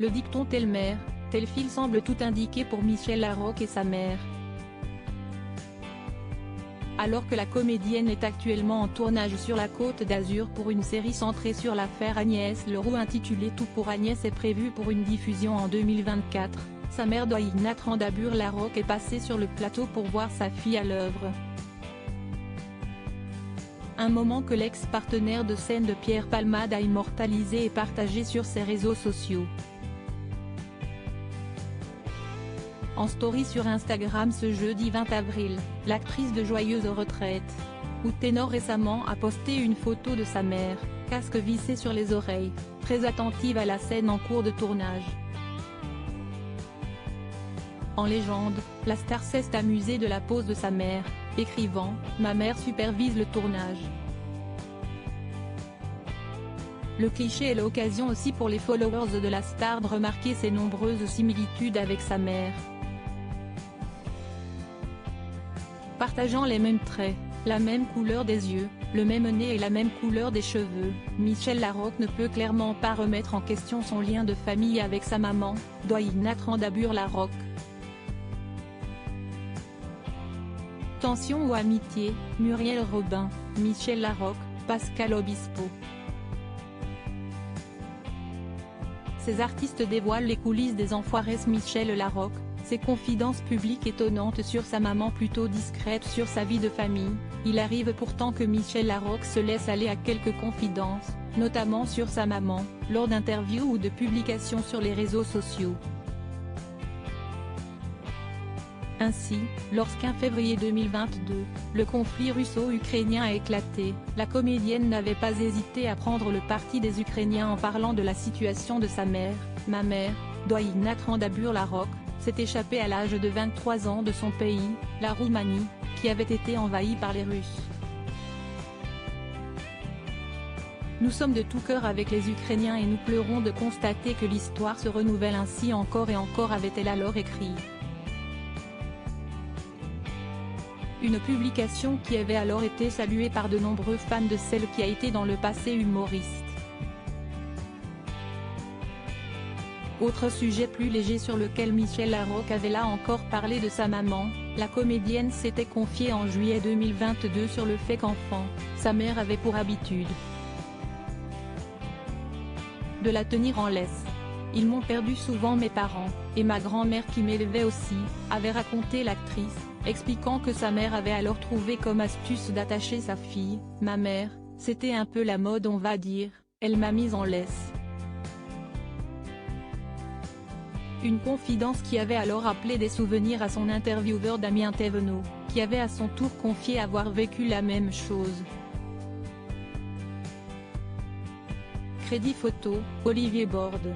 Le dicton telle mère, tel fil semble tout indiquer pour Michel Larocque et sa mère. Alors que la comédienne est actuellement en tournage sur la Côte d'Azur pour une série centrée sur l'affaire Agnès Leroux intitulée Tout pour Agnès est prévue pour une diffusion en 2024, sa mère Doïna Trandabur Larocque est passée sur le plateau pour voir sa fille à l'œuvre. Un moment que l'ex-partenaire de scène de Pierre Palmade a immortalisé et partagé sur ses réseaux sociaux. En story sur Instagram ce jeudi 20 avril, l'actrice de Joyeuse retraite, ou Ténor récemment a posté une photo de sa mère, casque vissé sur les oreilles, très attentive à la scène en cours de tournage. En légende, la star s'est amusée de la pose de sa mère, écrivant « Ma mère supervise le tournage ». Le cliché est l'occasion aussi pour les followers de la star de remarquer ses nombreuses similitudes avec sa mère. Partageant les mêmes traits, la même couleur des yeux, le même nez et la même couleur des cheveux, Michel Larocque ne peut clairement pas remettre en question son lien de famille avec sa maman, Doïna Trandabur Larocque. Tension ou amitié, Muriel Robin, Michel Larocque, Pascal Obispo. Ces artistes dévoilent les coulisses des Enfoirés. Michel Larocque, ses confidences publiques étonnantes sur sa maman plutôt discrètes sur sa vie de famille. Il arrive pourtant que Michel Larocque se laisse aller à quelques confidences, notamment sur sa maman, lors d'interviews ou de publications sur les réseaux sociaux. Ainsi, lorsqu'en février 2022, le conflit russo-ukrainien a éclaté, la comédienne n'avait pas hésité à prendre le parti des Ukrainiens en parlant de la situation de sa mère. « Ma mère, Doïna Trandabur Larocque, s'est échappée à l'âge de 23 ans de son pays, la Roumanie, qui avait été envahi par les Russes. Nous sommes de tout cœur avec les Ukrainiens et nous pleurons de constater que l'histoire se renouvelle ainsi encore et encore, avait-elle alors écrit. Une publication qui avait alors été saluée par de nombreux fans de celle qui a été dans le passé humoriste. Autre sujet plus léger sur lequel Michel Larocque avait là encore parlé de sa maman, la comédienne s'était confiée en juillet 2022 sur le fait qu'enfant, sa mère avait pour habitude de la tenir en laisse. Ils m'ont perdu souvent mes parents, et ma grand-mère qui m'élevait aussi, avait raconté l'actrice, expliquant que sa mère avait alors trouvé comme astuce d'attacher sa fille. Ma mère, c'était un peu la mode on va dire, elle m'a mise en laisse. Une confidence qui avait alors rappelé des souvenirs à son intervieweur Damien Thévenot, qui avait à son tour confié avoir vécu la même chose. Crédit photo, Olivier Borde.